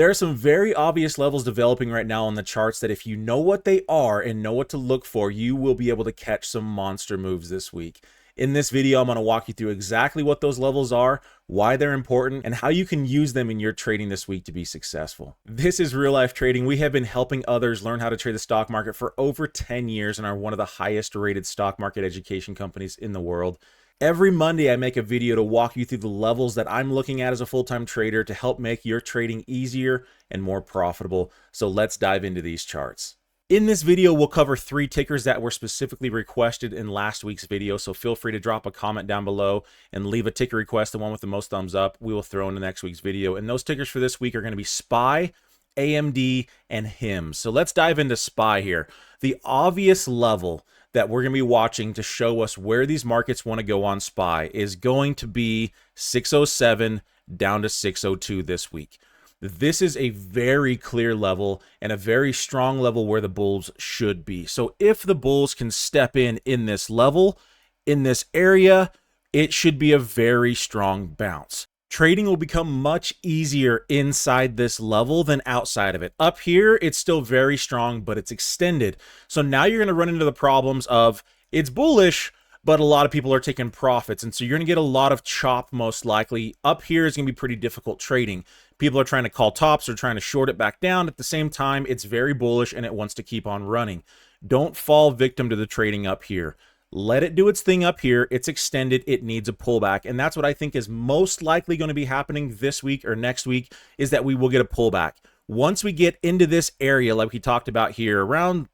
There are some very obvious levels developing right now on the charts that if you know what they are and know what to look for, you will be able to catch some monster moves this week. In this video, I'm going to walk you through exactly what those levels are, why they're important, and how you can use them in your trading this week to be successful. This is Real Life Trading. We have been helping others learn how to trade the stock market for over 10 years and are one of the highest rated stock market education companies in the world. Every Monday, I make a video to walk you through the levels that I'm looking at as a full-time trader to help make your trading easier and more profitable. So let's dive into these charts. In this video, we'll cover 3 tickers that were specifically requested in last week's video. So feel free to drop a comment down below and leave a ticker request, the one with the most thumbs up. We will throw into next week's video. And those tickers for this week are going to be SPY, AMD, and HIMS. So let's dive into SPY here. The obvious level that we're going to be watching to show us where these markets want to go on SPY is going to be 607 down to 602 this week. This is a very clear level and a very strong level where the bulls should be. So if the bulls can step in this level, in this area, it should be a very strong bounce. Trading will become much easier inside this level than outside of it. Up here, it's still very strong, but it's extended. So now you're going to run into the problems of it's bullish, but a lot of people are taking profits. And so you're going to get a lot of chop most likely. Up here is going to be pretty difficult trading. People are trying to call tops or trying to short it back down. At the same time, it's very bullish and it wants to keep on running. Don't fall victim to the trading up here. Let it do its thing up here. It's extended. It needs a pullback. And that's what I think is most likely going to be happening this week or next week, is that we will get a pullback. Once we get into this area, like we talked about here, around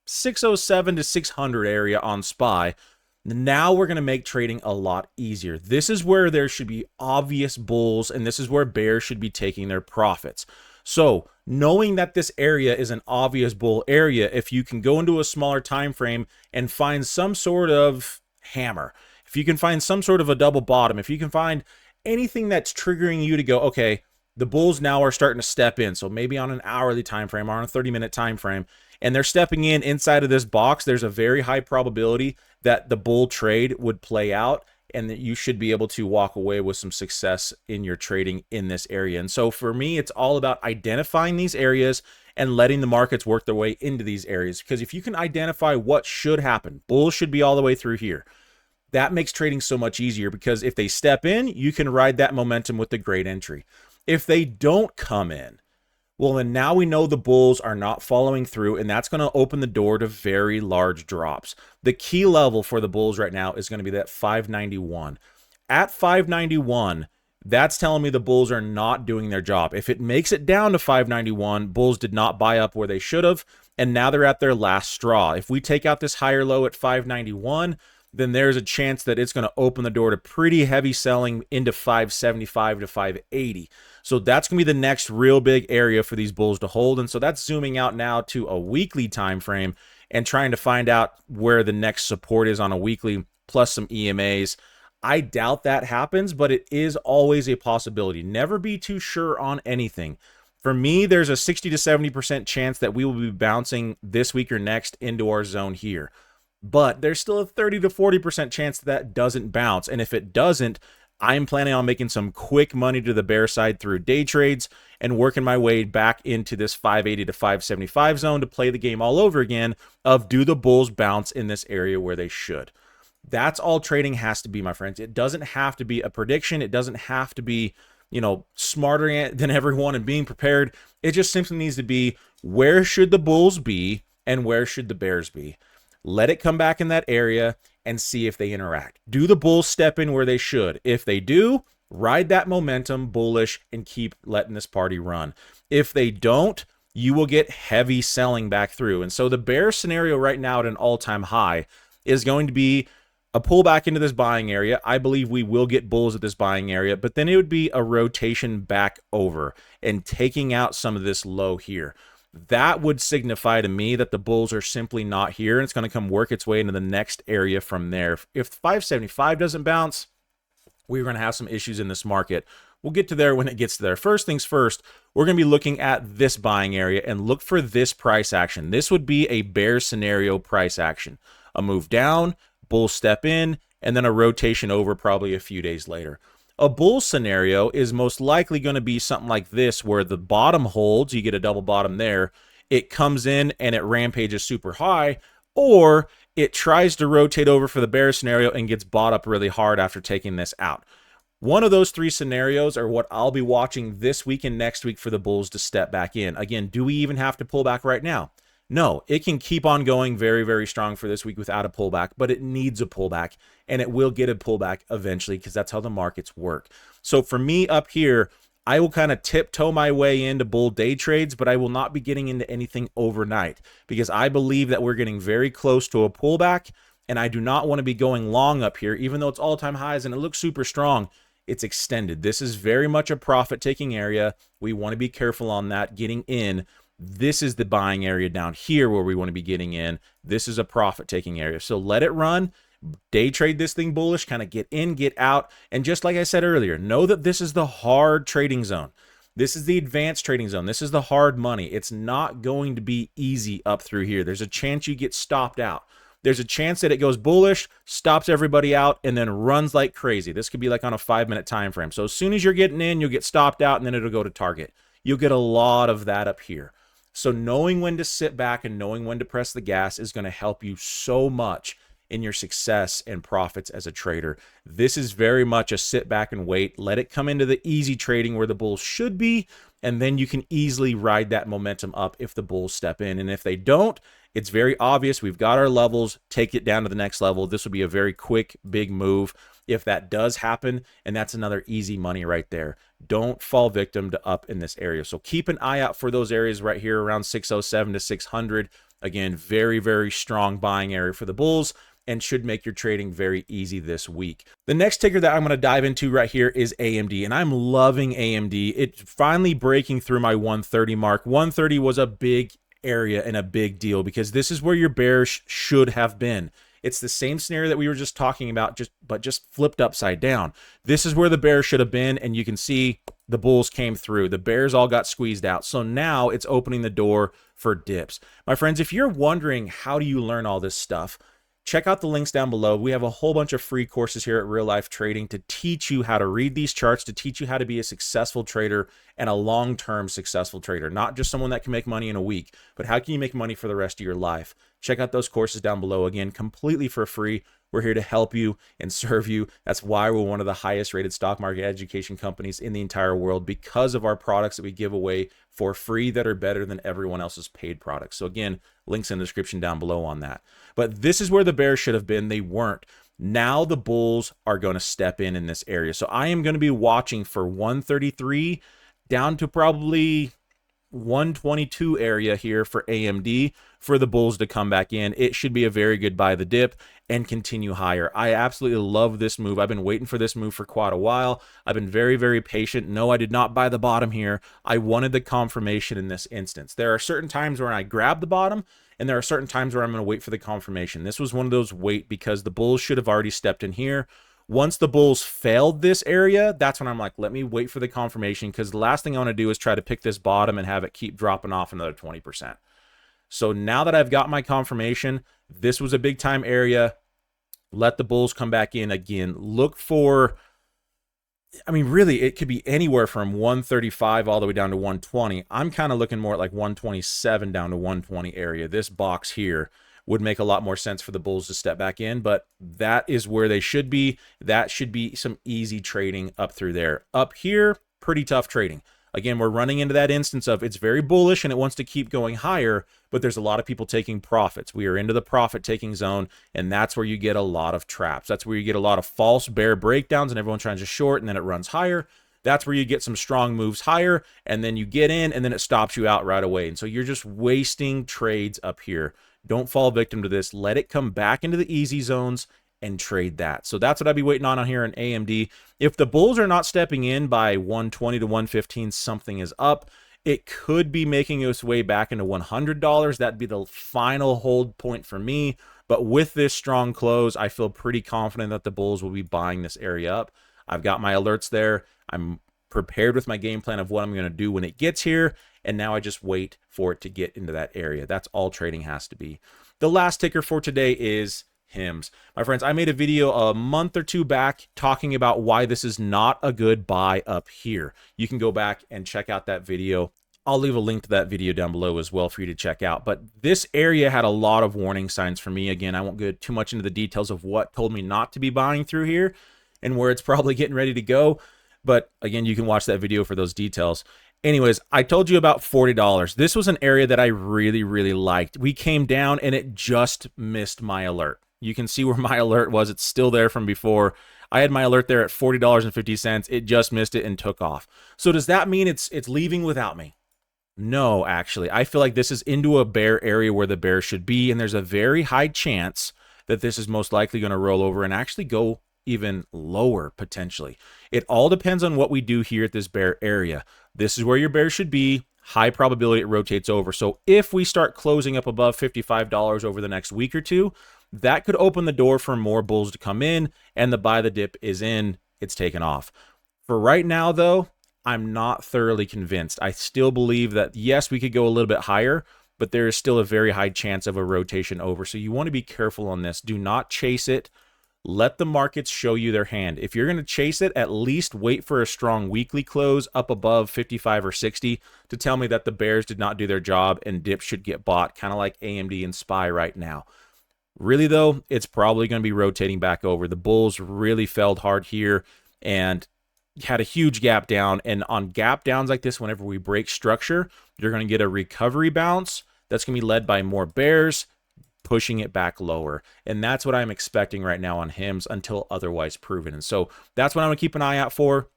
607 to 600 area on SPY, now we're going to make trading a lot easier. This is where there should be obvious bulls, and this is where bears should be taking their profits. So knowing that this area is an obvious bull area, if you can go into a smaller time frame and find some sort of hammer, if you can find some sort of a double bottom, if you can find anything that's triggering you to go, okay, the bulls now are starting to step in. So maybe on an hourly time frame or on a 30-minute time frame, and they're stepping in inside of this box, there's a very high probability that the bull trade would play out, and that you should be able to walk away with some success in your trading in this area. And so for me, it's all about identifying these areas and letting the markets work their way into these areas. Because if you can identify what should happen, bulls should be all the way through here. That makes trading so much easier, because if they step in, you can ride that momentum with the great entry. If they don't come in, well, then now we know the bulls are not following through, and that's going to open the door to very large drops. The key level for the bulls right now is going to be that 591. At 591, that's telling me the bulls are not doing their job. If it makes it down to 591, bulls did not buy up where they should have, and now they're at their last straw. If we take out this higher low at 591, then there's a chance that it's going to open the door to pretty heavy selling into 575 to 580. So that's going to be the next real big area for these bulls to hold. And so that's zooming out now to a weekly time frame and trying to find out where the next support is on a weekly, plus some EMAs. I doubt that happens, but it is always a possibility. Never be too sure on anything. For me, there's a 60 to 70% chance that we will be bouncing this week or next into our zone here. But there's still a 30 to 40% chance that doesn't bounce. And if it doesn't, I'm planning on making some quick money to the bear side through day trades and working my way back into this 580 to 575 zone to play the game all over again of, do the bulls bounce in this area where they should? That's all trading has to be, my friends. It doesn't have to be a prediction. It doesn't have to be, smarter than everyone and being prepared. It just simply needs to be, where should the bulls be and where should the bears be? Let it come back in that area and see if they interact. Do the bulls step in where they should? If they do, ride that momentum bullish and keep letting this party run. If they don't, you will get heavy selling back through. And so the bear scenario right now at an all-time high is going to be a pullback into this buying area. I believe we will get bulls at this buying area, but then it would be a rotation back over and taking out some of this low here. That would signify to me that the bulls are simply not here, and it's going to come work its way into the next area from there. If 575 doesn't bounce, we're going to have some issues in this market. We'll get to there when it gets to there. First things first, we're going to be looking at this buying area and look for this price action. This would be a bear scenario price action. A move down, bulls step in, and then a rotation over probably a few days later. A bull scenario is most likely going to be something like this, where the bottom holds, you get a double bottom there, it comes in and it rampages super high, or it tries to rotate over for the bear scenario and gets bought up really hard after taking this out. One of those three scenarios are what I'll be watching this week and next week for the bulls to step back in. Again, do we even have to pull back right now? No, it can keep on going very, very strong for this week without a pullback, but it needs a pullback, and it will get a pullback eventually because that's how the markets work. So for me up here, I will kind of tiptoe my way into bull day trades, but I will not be getting into anything overnight because I believe that we're getting very close to a pullback, and I do not want to be going long up here, even though it's all-time highs and it looks super strong. It's extended. This is very much a profit-taking area. We want to be careful on that getting in. This is the buying area down here where we want to be getting in. This is a profit-taking area. So let it run. Day trade this thing bullish, kind of get in, get out. And just like I said earlier, know that this is the hard trading zone. This is the advanced trading zone. This is the hard money. It's not going to be easy up through here. There's a chance you get stopped out. There's a chance that it goes bullish, stops everybody out, and then runs like crazy. This could be like on a 5-minute time frame. So as soon as you're getting in, you'll get stopped out, and then it'll go to target. You'll get a lot of that up here. So knowing when to sit back and knowing when to press the gas is going to help you so much in your success and profits as a trader. This is very much a sit back and wait. Let it come into the easy trading where the bulls should be, and then you can easily ride that momentum up if the bulls step in. And if they don't, it's very obvious. We've got our levels. Take it down to the next level. This will be a very quick, big move if that does happen, and that's another easy money right there. Don't fall victim to up in this area. So keep an eye out for those areas right here around 607 to 600. Again, very, very strong buying area for the bulls and should make your trading very easy this week. The next ticker that I'm going to dive into right here is AMD, and I'm loving AMD. It's finally breaking through my 130 mark. 130 was a big area and a big deal because this is where your bears should have been. It's the same scenario that we were just talking about, but just flipped upside down. This is where the bears should have been, and you can see the bulls came through. The bears all got squeezed out. So now it's opening the door for dips. My friends, if you're wondering how do you learn all this stuff, check out the links down below. We have a whole bunch of free courses here at Real Life Trading to teach you how to read these charts, to teach you how to be a successful trader and a long-term successful trader, not just someone that can make money in a week, but how can you make money for the rest of your life? Check out those courses down below. Again, completely for free. We're here to help you and serve you. That's why we're one of the highest rated stock market education companies in the entire world, because of our products that we give away for free that are better than everyone else's paid products. So again, links in the description down below on that. But this is where the bears should have been. They weren't. Now the bulls are going to step in this area. So I am going to be watching for 133 down to probably 122 area here for AMD for the bulls to come back in. It should be a very good buy the dip and continue higher. I absolutely love this move. I've been waiting for this move for quite a while. I've been very, very patient. No, I did not buy the bottom here. I wanted the confirmation in this instance. There are certain times where I grab the bottom, and there are certain times where I'm going to wait for the confirmation. This was one of those wait because the bulls should have already stepped in here. Once the bulls failed this area, that's when I'm like, let me wait for the confirmation, because the last thing I want to do is try to pick this bottom and have it keep dropping off another 20%. So now that I've got my confirmation, this was a big time area. Let the bulls come back in again. Look for, I mean, really, it could be anywhere from 135 all the way down to 120. I'm kind of looking more at like 127 down to 120 area. This box here would make a lot more sense for the bulls to step back in, but that is where they should be. That should be some easy trading up through there. Up here, pretty tough trading. Again, we're running into that instance of it's very bullish and it wants to keep going higher, but there's a lot of people taking profits. We are into the profit-taking zone, and that's where you get a lot of traps. That's where you get a lot of false bear breakdowns and everyone trying to short, and then it runs higher. That's where you get some strong moves higher, and then you get in, and then it stops you out right away. And so you're just wasting trades up here. Don't fall victim to this. Let it come back into the easy zones and trade that. So that's what I'd be waiting on here in AMD. If the bulls are not stepping in by 120 to 115, something is up. It could be making its way back into $100. That'd be the final hold point for me. But with this strong close, I feel pretty confident that the bulls will be buying this area up. I've got my alerts there. I'm prepared with my game plan of what I'm going to do when it gets here. And now I just wait for it to get into that area. That's all trading has to be. The last ticker for today is HIMS. My friends, I made a video a month or two back talking about why this is not a good buy up here. You can go back and check out that video. I'll leave a link to that video down below as well for you to check out. But this area had a lot of warning signs for me. Again, I won't go too much into the details of what told me not to be buying through here and where it's probably getting ready to go. But again, you can watch that video for those details. Anyways, I told you about $40. This was an area that I really, really liked. We came down and it just missed my alert. You can see where my alert was. It's still there from before. I had my alert there at $40.50. It just missed it and took off. So does that mean it's leaving without me? No, actually. I feel like this is into a bear area where the bear should be, and there's a very high chance that this is most likely going to roll over and actually go even lower potentially. It all depends on what we do here at this bear area. This is where your bear should be. High probability it rotates over. So if we start closing up above $55 over the next week or two, that could open the door for more bulls to come in, and the buy the dip is in. It's taken off. For right now, though, I'm not thoroughly convinced. I still believe that, yes, we could go a little bit higher, but there is still a very high chance of a rotation over. So you want to be careful on this. Do not chase it. Let the markets show you their hand. If you're going to chase it, at least wait for a strong weekly close up above 55 or 60 to tell me that the bears did not do their job and dips should get bought, kind of like AMD and SPY right now. Really, though, it's probably going to be rotating back over. The bulls really felled hard here and had a huge gap down. And on gap downs like this, whenever we break structure, you're going to get a recovery bounce that's going to be led by more bears pushing it back lower. And that's what I'm expecting right now on HIMS until otherwise proven. And so that's what I'm going to keep an eye out for.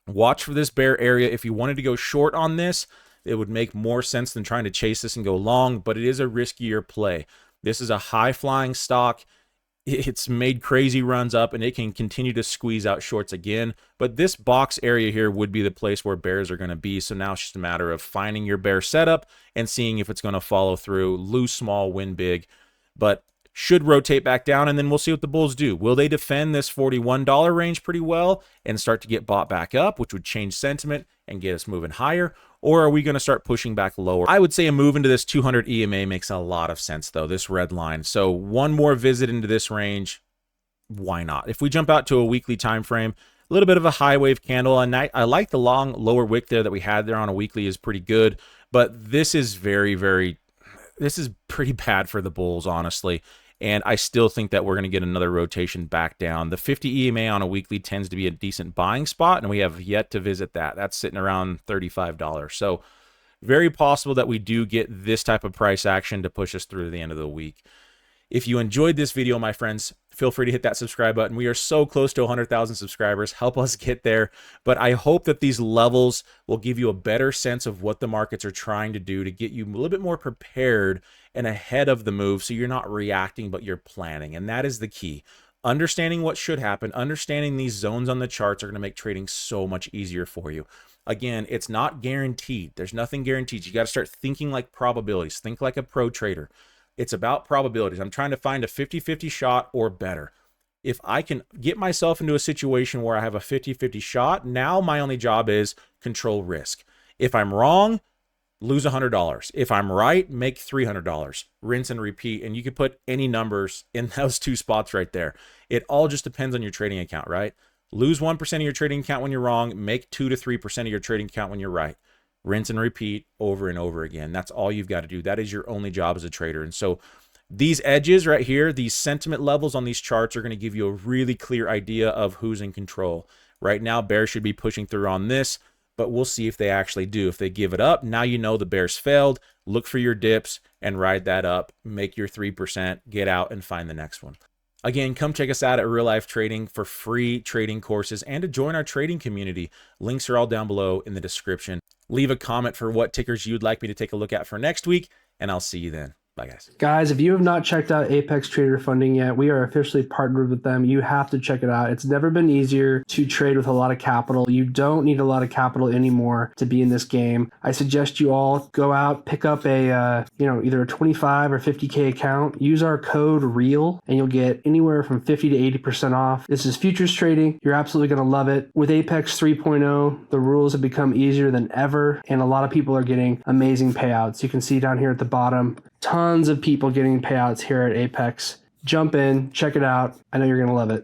Watch for this bear area. If you wanted to go short on this, it would make more sense than trying to chase this and go long, but it is a riskier play. This is a high flying stock. It's made crazy runs up and it can continue to squeeze out shorts again. But this box area here would be the place where bears are going to be. So now it's just a matter of finding your bear setup and seeing if it's going to follow through, lose small, win big. But should rotate back down, and then we'll see what the bulls do. Will they defend this $41 range pretty well and start to get bought back up, which would change sentiment and get us moving higher? Or are we going to start pushing back lower? I would say a move into this 200 EMA makes a lot of sense, though, this red line. So one more visit into this range, why not? If we jump out to a weekly time frame, a little bit of a high wave candle, and I like the long lower wick there that we had there on a weekly is pretty good, but this is this is pretty bad for the bulls, honestly. And I still think that we're going to get another rotation back down. The 50 EMA on a weekly tends to be a decent buying spot, and we have yet to visit that. That's sitting around $35. So very possible that we do get this type of price action to push us through to the end of the week. If you enjoyed this video, my friends, feel free to hit that subscribe button. We are so close to 100,000 subscribers. Help us get there. But I hope that these levels will give you a better sense of what the markets are trying to do to get you a little bit more prepared and ahead of the move so you're not reacting, but you're planning. And that is the key. Understanding what should happen, understanding these zones on the charts are going to make trading so much easier for you. Again, it's not guaranteed. There's nothing guaranteed. You got to start thinking like probabilities. Think like a pro trader. It's about probabilities. I'm trying to find a 50-50 shot or better. If I can get myself into a situation where I have a 50-50 shot, now my only job is control risk. If I'm wrong, lose $100. If I'm right, make $300. Rinse and repeat. And you can put any numbers in those two spots right there. It all just depends on your trading account, right? Lose 1% of your trading account when you're wrong. Make 2 to 3% of your trading account when you're right. Rinse and repeat over and over again. That's all you've got to do. That is your only job as a trader. And so these edges right here, these sentiment levels on these charts are going to give you a really clear idea of who's in control. Right now, bears should be pushing through on this, but we'll see if they actually do. If they give it up, now you know the bears failed. Look for your dips and ride that up. Make your 3%, get out and find the next one. Again, come check us out at Real Life Trading for free trading courses and to join our trading community. Links are all down below in the description. Leave a comment for what tickers you'd like me to take a look at for next week, and I'll see you then. Bye, guys. Guys, if you have not checked out Apex Trader Funding yet, we are officially partnered with them. You have to check it out. It's never been easier to trade with a lot of capital. You don't need a lot of capital anymore to be in this game. I suggest you all go out, pick up a, either a 25 or 50K account. Use our code REAL, and you'll get anywhere from 50 to 80% off. This is futures trading. You're absolutely going to love it. With Apex 3.0, the rules have become easier than ever, and a lot of people are getting amazing payouts. You can see down here at the bottom, tons of people getting payouts here at Apex. Jump in, check it out. I know you're going to love it.